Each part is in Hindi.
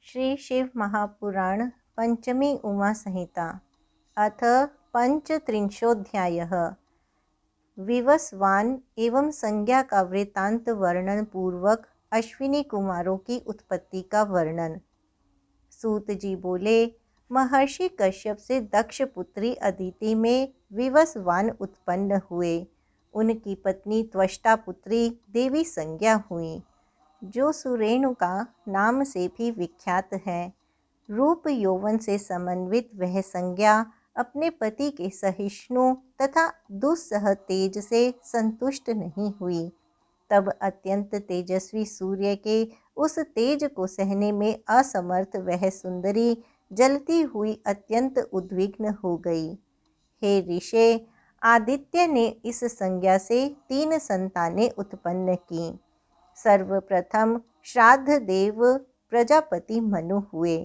श्री शिव महापुराण पंचमी उमा संहिता अथ पंचत्रिंशोऽध्यायः। विवस्वान एवं संज्ञा का वृत्तांत वर्णन पूर्वक अश्विनी कुमारों की उत्पत्ति का वर्णन। सूत जी बोले, महर्षि कश्यप से दक्ष पुत्री अदिति में विवस्वान उत्पन्न हुए। उनकी पत्नी त्वष्टा पुत्री देवी संज्ञा हुई, जो सुरेणुका नाम से भी विख्यात है। रूप यौवन से समन्वित वह संज्ञा अपने पति के सहिष्णु तथा दुस्सह तेज से संतुष्ट नहीं हुई। तब अत्यंत तेजस्वी सूर्य के उस तेज को सहने में असमर्थ वह सुंदरी जलती हुई अत्यंत उद्विग्न हो गई। हे ऋषे, आदित्य ने इस संज्ञा से 3 संतानें उत्पन्न की। सर्वप्रथम श्राद्ध देव प्रजापति मनु हुए।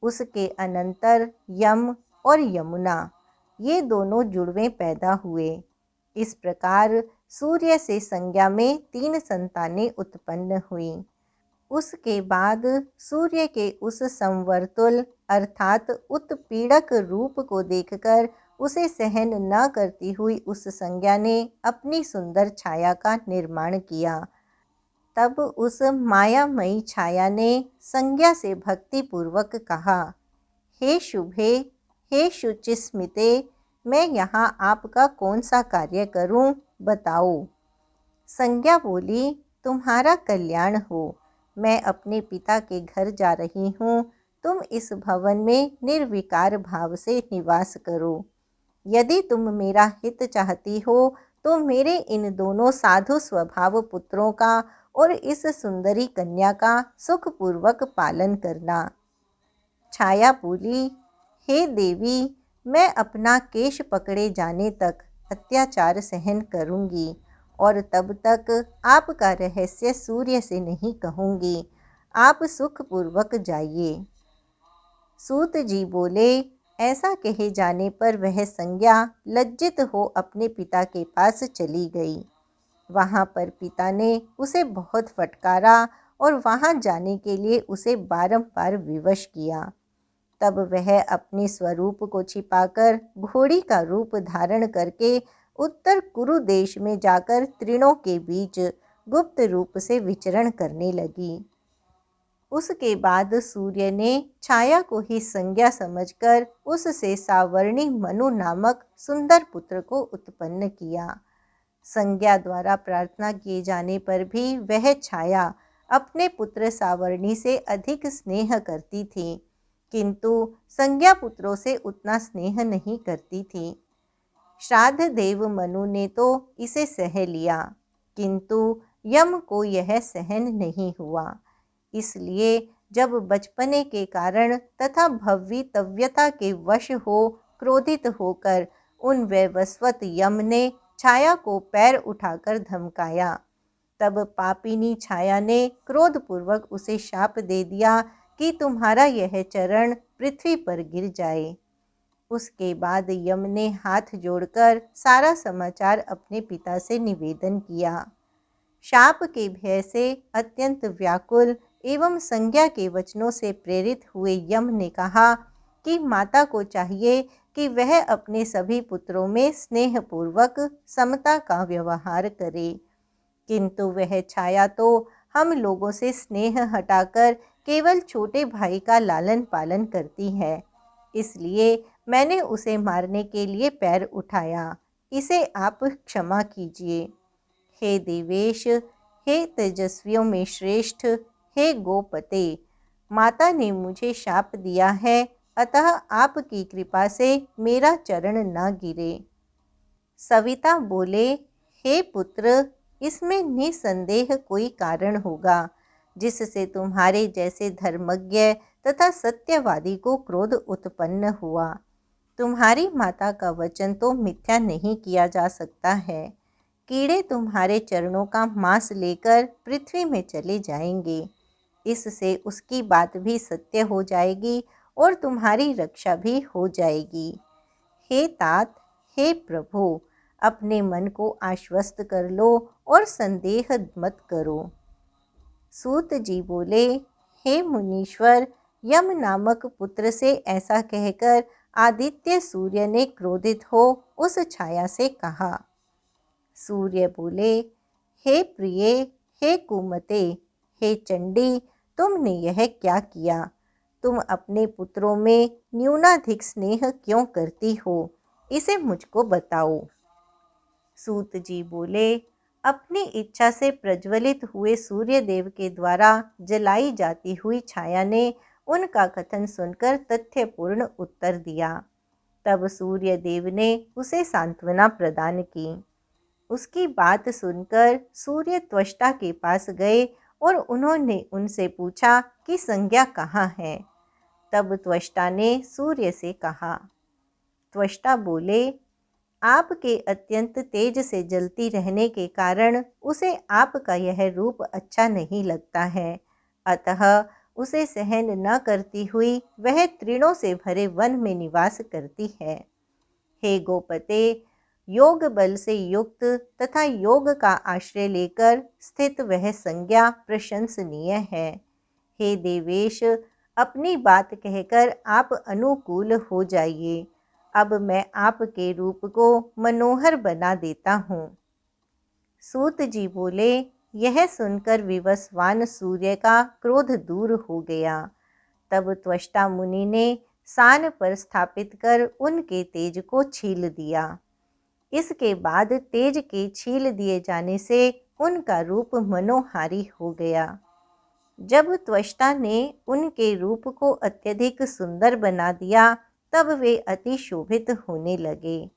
उसके अनंतर यम और यमुना, ये दोनों जुड़वे पैदा हुए। इस प्रकार सूर्य से संज्ञा में 3 संतानें उत्पन्न हुई। उसके बाद सूर्य के उस संवर्तुल अर्थात उत्पीड़क रूप को देखकर उसे सहन न करती हुई उस संज्ञा ने अपनी सुंदर छाया का निर्माण किया। तब उस मायामयी छाया ने संज्ञा से भक्तिपूर्वक कहा, हे शुभे, हे शुचिस्मिते, मैं यहाँ आपका कौन सा कार्य करूँ, बताओ। संज्ञा बोली, तुम्हारा कल्याण हो। मैं अपने पिता के घर जा रही हूँ। तुम इस भवन में निर्विकार भाव से निवास करो। यदि तुम मेरा हित चाहती हो तो मेरे इन दोनों साधु स्वभाव पुत्रों का और इस सुंदरी कन्या का सुखपूर्वक पालन करना। छाया बोली, हे देवी, मैं अपना केश पकड़े जाने तक अत्याचार सहन करूंगी और तब तक आपका रहस्य सूर्य से नहीं कहूंगी। आप सुखपूर्वक जाइए। सूत जी बोले, ऐसा कहे जाने पर वह संज्ञा लज्जित हो अपने पिता के पास चली गई। वहाँ पर पिता ने उसे बहुत फटकारा और वहाँ जाने के लिए उसे बारंबार विवश किया। तब वह अपने स्वरूप को छिपाकर घोड़ी का रूप धारण करके उत्तर कुरु देश में जाकर तृणों के बीच गुप्त रूप से विचरण करने लगी। उसके बाद सूर्य ने छाया को ही संज्ञा समझकर उससे सावर्णी मनु नामक सुंदर पुत्र को उत्पन्न किया। संज्ञा द्वारा प्रार्थना किए जाने पर भी वह छाया अपने पुत्र सावर्णी से अधिक स्नेह करती थी, किंतु संज्ञा पुत्रों से उतना स्नेह नहीं करती थी। श्राद्ध देव मनु ने तो इसे सह लिया, किंतु यम को यह सहन नहीं हुआ। इसलिए जब बचपने के कारण तथा भव्यतव्यता के वश हो क्रोधित होकर उन वैवस्वत यम ने छाया को पैर उठाकर धमकाया, तब पापिनी छाया ने क्रोधपूर्वक उसे शाप दे दिया कि तुम्हारा यह चरण पृथ्वी पर गिर जाए। उसके बाद यम ने हाथ जोड़कर सारा समाचार अपने पिता से निवेदन किया। शाप के भय से अत्यंत व्याकुल एवं संज्ञा के वचनों से प्रेरित हुए यम ने कहा कि माता को चाहिए कि वह अपने सभी पुत्रों में स्नेहपूर्वक समता का व्यवहार करे, किंतु वह छाया तो हम लोगों से स्नेह हटाकर केवल छोटे भाई का लालन पालन करती है। इसलिए मैंने उसे मारने के लिए पैर उठाया। इसे आप क्षमा कीजिए। हे देवेश, हे तेजस्वियों में श्रेष्ठ, हे गोपते, माता ने मुझे शाप दिया है, अतः आपकी कृपा से मेरा चरण न गिरे। सविता बोले, हे पुत्र, इसमें निसंदेह कोई कारण होगा जिससे तुम्हारे जैसे धर्मज्ञ तथा सत्यवादी को क्रोध उत्पन्न हुआ। तुम्हारी माता का वचन तो मिथ्या नहीं किया जा सकता है। कीड़े तुम्हारे चरणों का मांस लेकर पृथ्वी में चले जाएंगे। इससे उसकी बात भी सत्य हो जाएगी और तुम्हारी रक्षा भी हो जाएगी। हे तात, हे प्रभु, अपने मन को आश्वस्त कर लो और संदेह मत करो। सूत जी बोले, हे मुनीश्वर, यम नामक पुत्र से ऐसा कहकर आदित्य सूर्य ने क्रोधित हो उस छाया से कहा। सूर्य बोले, हे प्रिय, हे कुमते, हे चंडी, तुमने यह क्या किया? तुम अपने पुत्रों में न्यूनाधिक स्नेह क्यों करती हो? इसे मुझको बताओ। सूत जी बोले, अपनी इच्छा से प्रज्वलित हुए सूर्य देव के द्वारा जलाई जाती हुई छाया ने उनका कथन सुनकर तथ्यपूर्ण उत्तर दिया। तब सूर्य देव ने उसे सांत्वना प्रदान की। उसकी बात सुनकर सूर्य त्वष्टा के पास गए और उन्होंने उनसे पूछा कि संज्ञा कहाँ है। तब त्वष्टा ने सूर्य से कहा। त्वष्टा बोले, आपके अत्यंत तेज से जलती रहने के कारण उसे आपका यह रूप अच्छा नहीं लगता है, अतः उसे सहन न करती हुई वह तृणों से भरे वन में निवास करती है। हे गोपते, योग बल से युक्त तथा योग का आश्रय लेकर स्थित वह संज्ञा प्रशंसनीय है। हे देवेश, अपनी बात कहकर आप अनुकूल हो जाइए। अब मैं आपके रूप को मनोहर बना देता हूँ। सूत जी बोले, यह सुनकर विवस्वान सूर्य का क्रोध दूर हो गया। तब त्वष्टा मुनि ने सान पर स्थापित कर उनके तेज को छील दिया। इसके बाद तेज के छील दिए जाने से उनका रूप मनोहारी हो गया। जब त्वष्टा ने उनके रूप को अत्यधिक सुंदर बना दिया, तब वे अति शोभित होने लगे।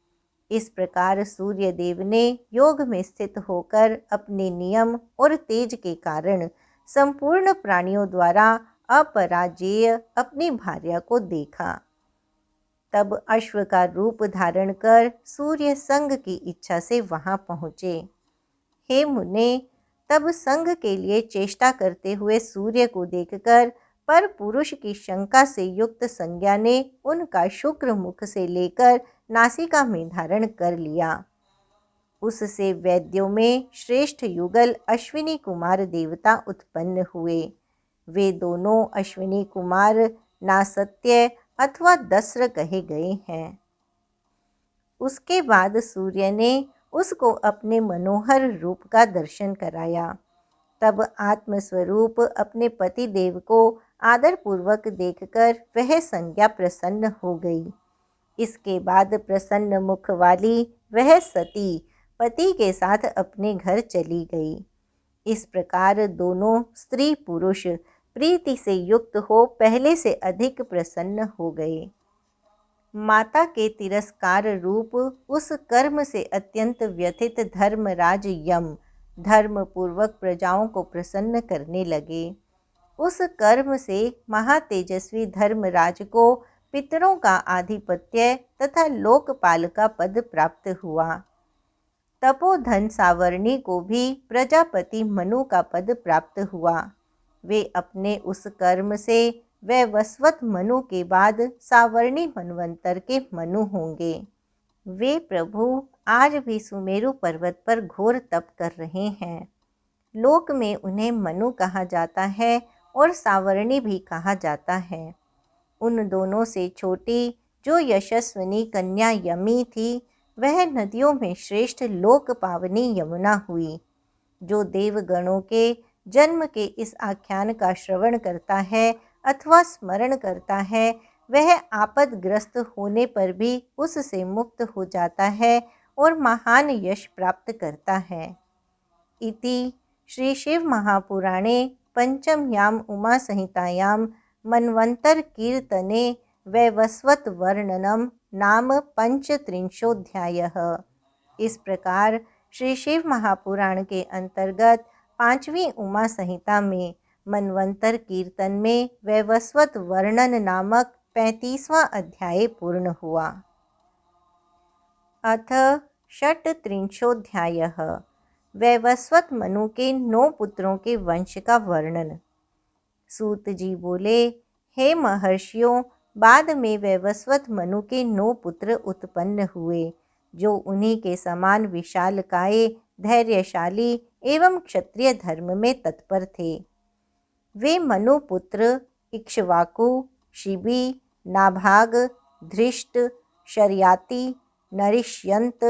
इस प्रकार सूर्य देव ने योग में स्थित होकर अपने नियम और तेज के कारण संपूर्ण प्राणियों द्वारा अपराजेय अपनी भार्या को देखा। तब अश्व का रूप धारण कर सूर्य संग की इच्छा से वहां पहुँचे। हे मुने, तब संग के लिए चेष्टा करते हुए सूर्य को देखकर पर पुरुष की शंका से युक्त संज्ञा ने उनका शुक्र मुख से लेकर नासिका में धारण कर लिया। उससे वैद्यों में श्रेष्ठ युगल अश्विनी कुमार देवता उत्पन्न हुए। वे दोनों अश्विनी कुमार नासत्य अथवा दस्र कहे गए हैं। उसके बाद सूर्य ने उसको अपने मनोहर रूप का दर्शन कराया। तब आत्मस्वरूप अपने पति देव को आदरपूर्वक देखकर वह संज्ञा प्रसन्न हो गई। इसके बाद प्रसन्न मुख वाली वह सती पति के साथ अपने घर चली गई। इस प्रकार दोनों स्त्री पुरुष प्रीति से युक्त हो पहले से अधिक प्रसन्न हो गए। माता के तिरस्कार रूप उस कर्म से अत्यंत व्यथित धर्मराज यम धर्म पूर्वक प्रजाओं को प्रसन्न करने लगे। उस कर्म से महातेजस्वी धर्मराज को पितरों का आधिपत्य तथा लोकपाल का पद प्राप्त हुआ। तपोधन सावर्णी को भी प्रजापति मनु का पद प्राप्त हुआ। वे अपने उस कर्म से वैवस्वत मनु के बाद सावर्णी मनवंतर के मनु होंगे। वे प्रभु आज भी सुमेरु पर्वत पर घोर तप कर रहे हैं। लोक में उन्हें मनु कहा जाता है और सावर्णी भी कहा जाता है। उन दोनों से छोटी जो यशस्विनी कन्या यमी थी, वह नदियों में श्रेष्ठ लोक पावनी यमुना हुई। जो देवगणों के जन्म के इस आख्यान का श्रवण करता है अथवा स्मरण करता है, वह आपदग्रस्त होने पर भी उससे मुक्त हो जाता है और महान यश प्राप्त करता है। इति श्री शिव महापुराणे पंचम्याम उमा संहितायां मन्वंतर कीर्तने वैवस्वत वर्णनम नाम 35 इस प्रकार श्री शिव महापुराण के अंतर्गत 5वीं उमा संहिता में मन्वंतर कीर्तन में वैवस्वत वर्णन नामक 35वां अध्याय पूर्ण हुआ। अथ षट्त्रिंशोऽध्यायः वैवस्वत मनु के 9 पुत्रों के वंश का वर्णन। सूत जी बोले, हे महर्षियों, बाद में वैवस्वत मनु के 9 पुत्र उत्पन्न हुए, जो उन्हीं के समान विशालकाय, धैर्यशाली एवं क्षत्रिय धर्म में तत्पर थे। वे मनु पुत्र इक्ष्वाकु, शिबी, नाभाग, धृष्ट, शर्याति, नरिष्यंत,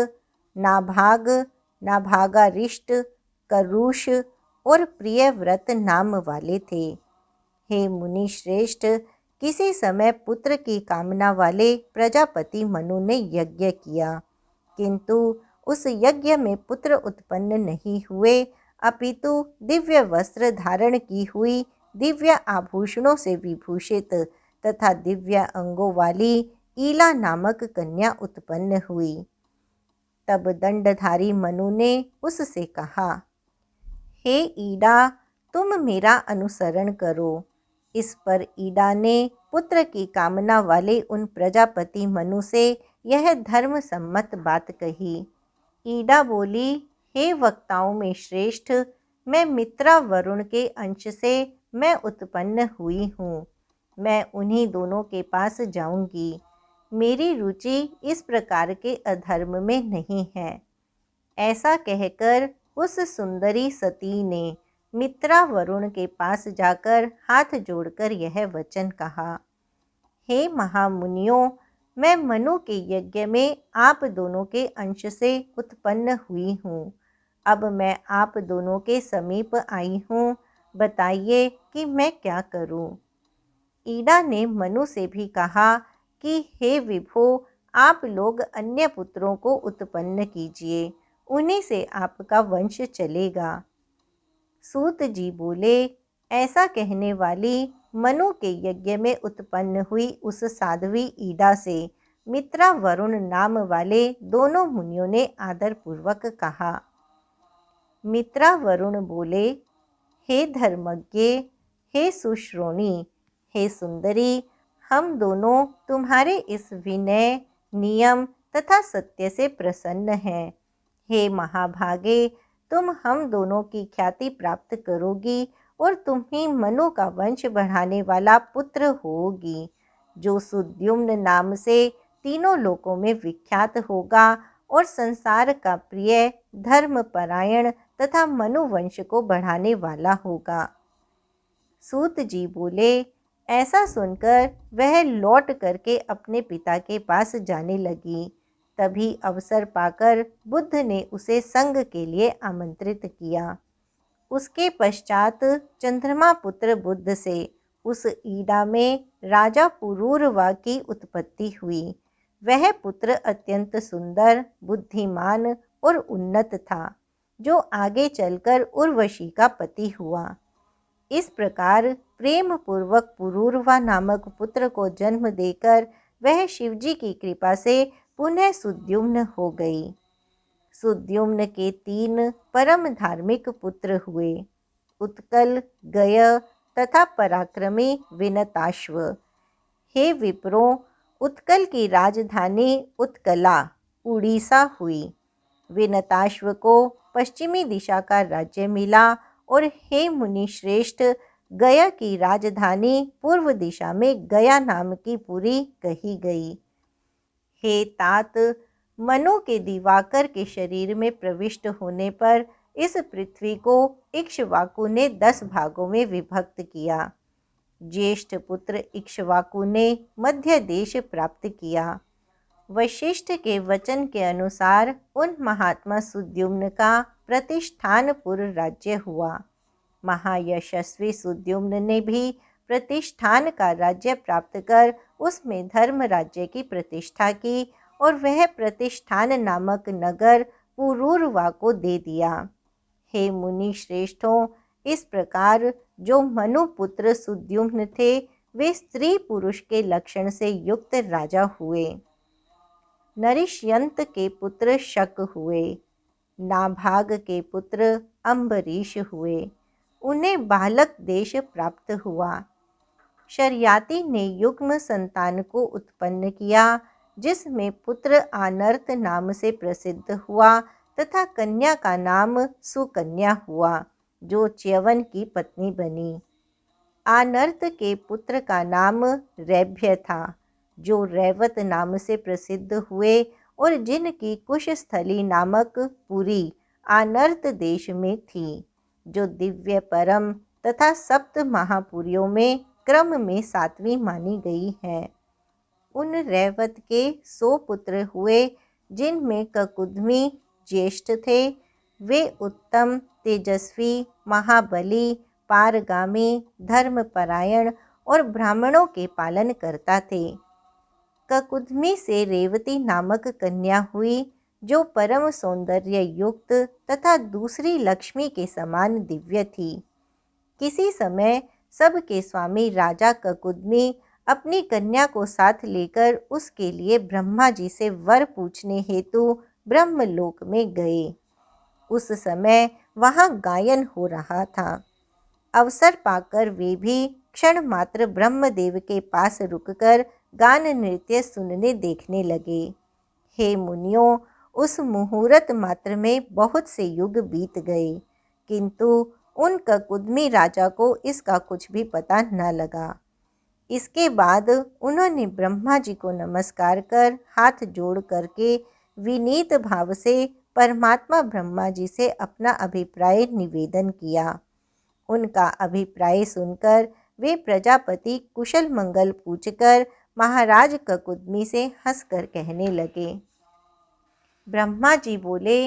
नाभाग, नाभागारिष्ट, करुष और प्रियव्रत नाम वाले थे। हे मुनि श्रेष्ठ, किसी समय पुत्र की कामना वाले प्रजापति मनु ने यज्ञ किया, किंतु उस यज्ञ में पुत्र उत्पन्न नहीं हुए, अपितु दिव्य वस्त्र धारण की हुई, दिव्य आभूषणों से विभूषित तथा दिव्य अंगों वाली ईला नामक कन्या उत्पन्न हुई। तब दंडधारी मनु ने उससे कहा, हे ईडा, तुम मेरा अनुसरण करो। इस पर ईडा ने पुत्र की कामना वाले उन प्रजापति मनु से यह धर्म सम्मत बात कही। ईडा बोली, हे वक्ताओं में श्रेष्ठ, मैं मित्रा वरुण के अंश से मैं उत्पन्न हुई हूँ। मैं उन्हीं दोनों के पास जाऊंगी। मेरी रुचि इस प्रकार के अधर्म में नहीं है। ऐसा कहकर उस सुंदरी सती ने मित्रा वरुण के पास जाकर हाथ जोड़कर यह वचन कहा, हे महामुनियों, मैं मनु के यज्ञ में आप दोनों के अंश से उत्पन्न हुई हूँ। अब मैं आप दोनों के समीप आई हूँ, बताइए कि मैं क्या करूँ। ईडा ने मनु से भी कहा कि हे विभो, आप लोग अन्य पुत्रों को उत्पन्न कीजिए, उन्हीं से आपका वंश चलेगा। सूत जी बोले, ऐसा कहने वाली मनु के यज्ञ में उत्पन्न हुई उस साध्वी ईडा से मित्रा वरुण नाम वाले दोनों मुनियों ने आदर पूर्वक कहा। मित्रा वरुण बोले, हे धर्मज्ञ, हे सुश्रोणी, हे सुंदरी, हम दोनों तुम्हारे इस विनय, नियम तथा सत्य से प्रसन्न हैं। हे महाभागे, तुम हम दोनों की ख्याति प्राप्त करोगी और तुम ही मनु का वंश बढ़ाने वाला पुत्र होगी, जो सुद्युम्न नाम से तीनों लोकों में विख्यात होगा और संसार का प्रिय, धर्मपरायण तथा मनु वंश को बढ़ाने वाला होगा। सूत जी बोले, ऐसा सुनकर वह लौट करके अपने पिता के पास जाने लगी। तभी अवसर पाकर बुद्ध ने उसे संग के लिए आमंत्रित किया। उसके पश्चात चंद्रमा पुत्र बुद्ध से उस ईडा में राजा पुरूरवा की उत्पत्ति हुई। वह पुत्र अत्यंत सुंदर, बुद्धिमान और उन्नत था, जो आगे चलकर उर्वशी का पति हुआ। इस प्रकार प्रेम पूर्वक पुरूरवा नामक पुत्र को जन्म देकर वह शिवजी की कृपा से पुनः सुद्युम्न हो गई। सुद्युम्न के 3 परम धार्मिक पुत्र हुए, उत्कल, गय तथा पराक्रमी विनताश्व। हे विप्रों, उत्कल की राजधानी उत्कला उड़ीसा हुई। विनताश्व को पश्चिमी दिशा का राज्य मिला और हे मुनि श्रेष्ठ, गया की राजधानी पूर्व दिशा में गया नाम की पुरी कही गई। हे तात, मनु के दिवाकर के शरीर में प्रविष्ट होने पर इस पृथ्वी को इक्ष्वाकु ने 10 भागों में विभक्त किया। ज्येष्ठ पुत्र इक्ष्वाकु ने मध्य देश प्राप्त किया। वशिष्ठ के वचन के अनुसार उन महात्मा सुद्युम्न का प्रतिष्ठानपुर राज्य हुआ। महायशस्वी सुद्युम्न ने भी प्रतिष्ठान का राज्य प्राप्त कर उसमें धर्म राज्य की प्रतिष्ठा की और वह प्रतिष्ठान नामक नगर पुरूरवा को दे दिया। हे मुनि श्रेष्ठों, इस प्रकार जो मनुपुत्र सुद्युम्न थे वे स्त्री पुरुष के लक्षण से युक्त राजा हुए। नरिष्यंत के पुत्र शक हुए। नाभाग के पुत्र अम्बरीश हुए। उन्हें बालक देश प्राप्त हुआ। शर्याति ने युग्म संतान को उत्पन्न किया, जिसमें पुत्र आनर्त नाम से प्रसिद्ध हुआ तथा कन्या का नाम सुकन्या हुआ, जो च्यवन की पत्नी बनी। आनर्त के पुत्र का नाम रैभ्य था, जो रैवत नाम से प्रसिद्ध हुए और जिनकी कुशस्थली नामक पुरी आनर्त देश में थी, जो दिव्य परम तथा 7 महापुरियों में क्रम में 7वीं मानी गई है। उन रैवत के 100 पुत्र हुए, जिनमें ककुदमी ज्येष्ठ थे। वे उत्तम, तेजस्वी, महाबली, पारगामी, धर्मपरायण और ब्राह्मणों के पालन करता थे। ककुदमी से रेवती नामक कन्या हुई, जो परम सौंदर्य युक्त तथा दूसरी लक्ष्मी के समान दिव्य थी। किसी समय सबके स्वामी राजा ककुदमी अपनी कन्या को साथ लेकर उसके लिए ब्रह्मा जी से वर पूछने हेतु ब्रह्मलोक में गए। उस समय वहां गायन हो रहा था। अवसर पाकर वे भी क्षण मात्र ब्रह्मदेव के पास रुककर गान नृत्य सुनने देखने लगे। हे मुनियों, उस मुहूर्त मात्र में बहुत से युग बीत गए, किंतु उन ककुदमी राजा को इसका कुछ भी पता न लगा। इसके बाद उन्होंने ब्रह्मा जी को नमस्कार कर हाथ जोड़ करके विनीत भाव से परमात्मा ब्रह्मा जी से अपना अभिप्राय निवेदन किया। उनका अभिप्राय सुनकर वे प्रजापति कुशल मंगल पूछकर महाराज ककुदमी से हंसकर कहने लगे। ब्रह्मा जी बोले,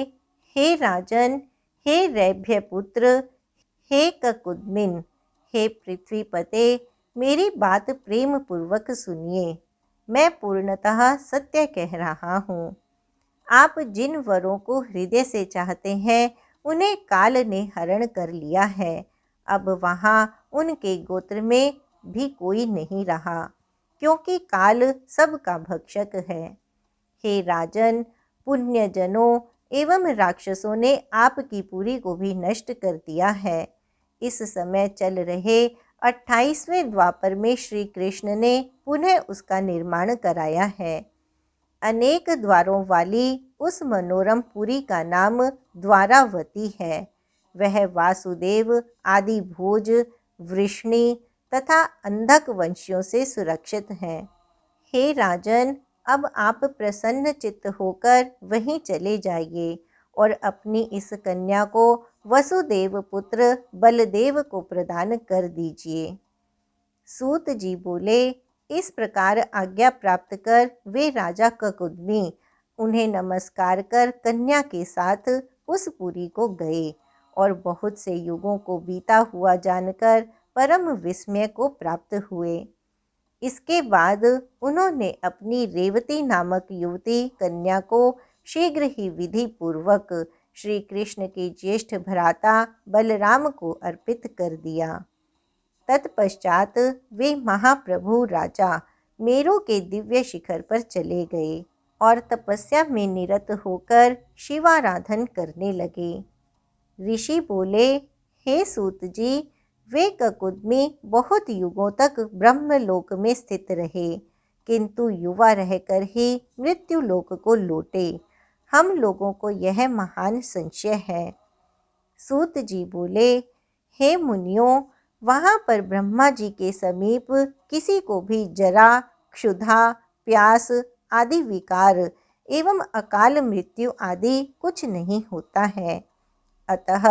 हे राजन, हे रैभ्य पुत्र, हे ककुदमिन, हे पृथ्वीपते, मेरी बात प्रेम पूर्वक सुनिए। मैं पूर्णतः सत्य कह रहा हूँ। आप जिन वरों को हृदय से चाहते हैं, उन्हें काल ने हरण कर लिया है। अब वहाँ उनके गोत्र में भी कोई नहीं रहा, क्योंकि काल सबका भक्षक है। हे राजन, पुण्यजनों एवं राक्षसों ने आपकी पुरी को भी नष्ट कर दिया है। इस समय चल रहे 28वें द्वापर में श्री कृष्ण ने पुनः उसका निर्माण कराया है। अनेक द्वारों वाली उस मनोरम पुरी का नाम द्वारावती है। वह वासुदेव आदि भोज, वृष्णि तथा अंधक वंशियों से सुरक्षित है। हे राजन, अब आप प्रसन्न चित्त होकर वहीं चले जाइए और अपनी इस कन्या को वसुदेव पुत्र बलदेव को प्रदान कर दीजिए। सूत जी बोले, इस प्रकार आज्ञा प्राप्त कर वे राजा ककुदमी उन्हें नमस्कार कर कन्या के साथ उस पुरी को गए और बहुत से युगों को बीता हुआ जानकर परम विस्मय को प्राप्त हुए। इसके बाद उन्होंने अपनी रेवती नामक युवती कन्या को शीघ्र ही विधि पूर्वक श्री कृष्ण के ज्येष्ठ भ्राता बलराम को अर्पित कर दिया। तत्पश्चात वे महाप्रभु राजा मेरु के दिव्य शिखर पर चले गए और तपस्या में निरत होकर शिवाराधन करने लगे। ऋषि बोले, हे सूत जी, वे ककुदमी बहुत युगों तक ब्रह्मलोक में स्थित रहे, किंतु युवा रहकर ही मृत्युलोक को लौटे। हम लोगों को यह महान संशय है। सूत जी बोले, हे मुनियों, वहाँ पर ब्रह्मा जी के समीप किसी को भी जरा, क्षुधा, प्यास आदि विकार एवं अकाल मृत्यु आदि कुछ नहीं होता है। अतः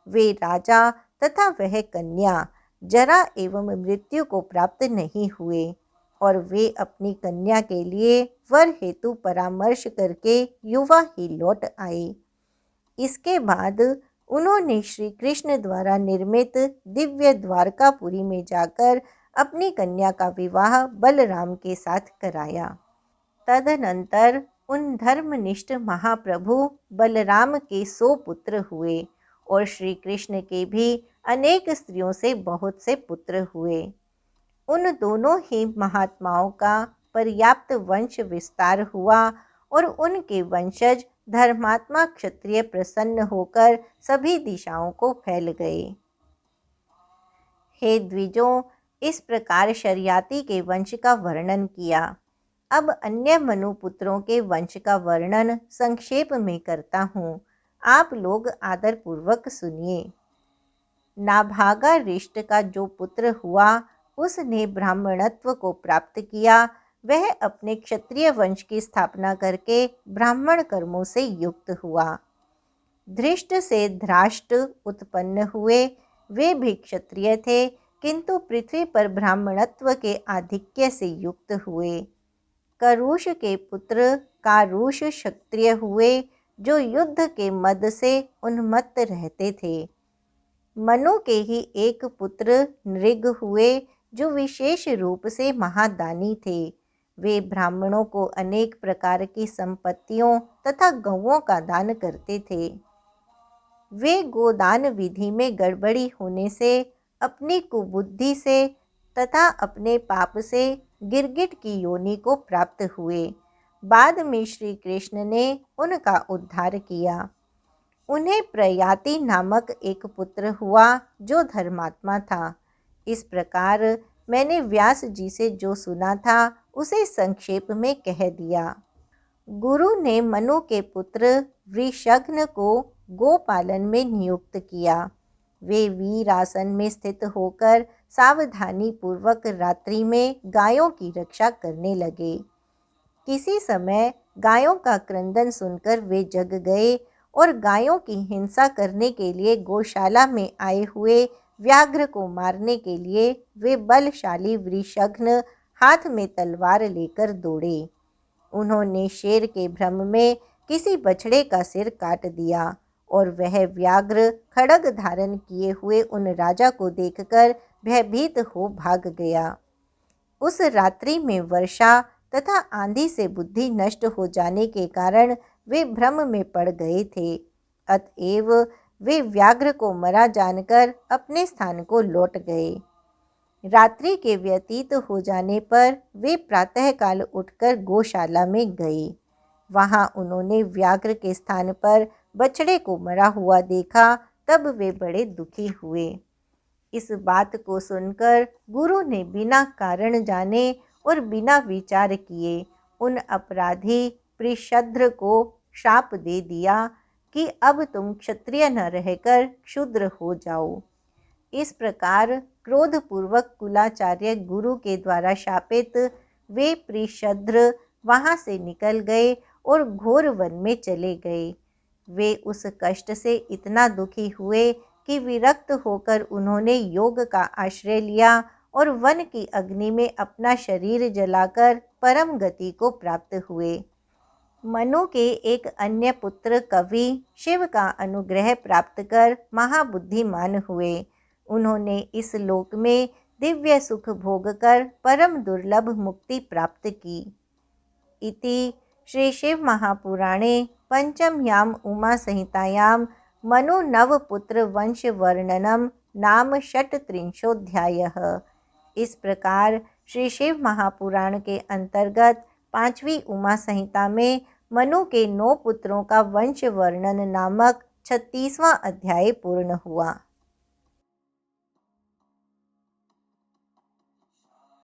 वे राजा तथा वह कन्या जरा एवं मृत्यु को प्राप्त नहीं हुए और वे अपनी कन्या के लिए वर हेतु परामर्श करके युवा ही लौट आए। इसके बाद उन्होंने श्री कृष्ण द्वारा निर्मित दिव्य द्वारकापुरी में जाकर अपनी कन्या का विवाह बलराम के साथ कराया। तदनंतर उन धर्मनिष्ठ महाप्रभु बलराम के 100 पुत्र हुए और श्री कृष्ण के भी अनेक स्त्रियों से बहुत से पुत्र हुए। उन दोनों ही महात्माओं का पर्याप्त वंश विस्तार हुआ और उनके वंशज धर्मात्मा क्षत्रिय प्रसन्न होकर सभी दिशाओं को फैल गए। हे द्विजों, इस प्रकार शर्याति के वंश का वर्णन किया। अब अन्य मनुपुत्रों के वंश का वर्णन संक्षेप में करता हूँ, आप लोग आदर पूर्वक सुनिए। नाभागा ऋष्ट का जो पुत्र हुआ, उसने ब्राह्मणत्व को प्राप्त किया। वह अपने क्षत्रिय वंश की स्थापना करके ब्राह्मण कर्मों से युक्त हुआ। धृष्ट से धृष्ट उत्पन्न हुए, वे भी क्षत्रिय थे, किंतु पृथ्वी पर ब्राह्मणत्व के आधिक्य से युक्त हुए। करुष के पुत्र कारुष क्षत्रिय हुए, जो युद्ध के मद से उन्मत्त रहते थे। मनु के ही एक पुत्र नृग हुए, जो विशेष रूप से महादानी थे। वे ब्राह्मणों को अनेक प्रकार की संपत्तियों तथा गौओं का दान करते थे। वे गोदान विधि में गड़बड़ी होने से, अपनी कुबुद्धि से तथा अपने पाप से गिरगिट की योनि को प्राप्त हुए। बाद में श्री कृष्ण ने उनका उद्धार किया। उन्हें प्रयाति नामक एक पुत्र हुआ, जो धर्मात्मा था। इस प्रकार मैंने व्यास जी से जो सुना था उसे संक्षेप में कह दिया। गुरु ने मनु के पुत्र वृषघ्न को गोपालन में नियुक्त किया। वे वीरासन में स्थित होकर सावधानी पूर्वक रात्रि में गायों की रक्षा करने लगे। किसी समय गायों का क्रंदन सुनकर वे जग गए और गायों की हिंसा करने के लिए गौशाला में आए हुए व्याघ्र को मारने के लिए वे बलशाली वृषघ्न हाथ में तलवार लेकर दौड़े। उन्होंने शेर के भ्रम में किसी बछड़े का सिर काट दिया और वह व्याघ्र खड्ग धारण किए हुए उन राजा को देखकर भयभीत हो भाग गया। उस रात्रि में वर्षा तथा आंधी से बुद्धि नष्ट हो जाने के कारण वे भ्रम में पड़ गए थे। अतएव वे व्याघ्र को मरा जानकर अपने स्थान को लौट गए। रात्रि के व्यतीत हो जाने पर वे प्रातःकाल उठकर गौशाला में गए। वहां उन्होंने व्याघ्र के स्थान पर बछड़े को मरा हुआ देखा। तब वे बड़े दुखी हुए। इस बात को सुनकर गुरु ने बिना कारण जाने और बिना विचार किए उन अपराधी पृषध्र को शाप दे दिया कि अब तुम क्षत्रिय न रहकर क्षुद्र हो जाओ। इस प्रकार क्रोधपूर्वक कुलाचार्य गुरु के द्वारा शापित वे पृषध्र वहां से निकल गए और घोर वन में चले गए। वे उस कष्ट से इतना दुखी हुए कि विरक्त होकर उन्होंने योग का आश्रय लिया और वन की अग्नि में अपना शरीर जलाकर परम गति को प्राप्त हुए। मनु के एक अन्य पुत्र कवि शिव का अनुग्रह प्राप्त कर महाबुद्धिमान हुए। उन्होंने इस लोक में दिव्य सुख भोग कर परम दुर्लभ मुक्ति प्राप्त की। इति श्री शिव महापुराणे पंचम्याम उमा संहितायां मनु नवपुत्र वंश वर्णनम नाम षट्त्रिंशोऽध्यायः। इस प्रकार श्री शिव महापुराण के अंतर्गत 5वीं उमा संहिता में मनु के 9 पुत्रों का वंश वर्णन नामक 36वां अध्याय पूर्ण हुआ।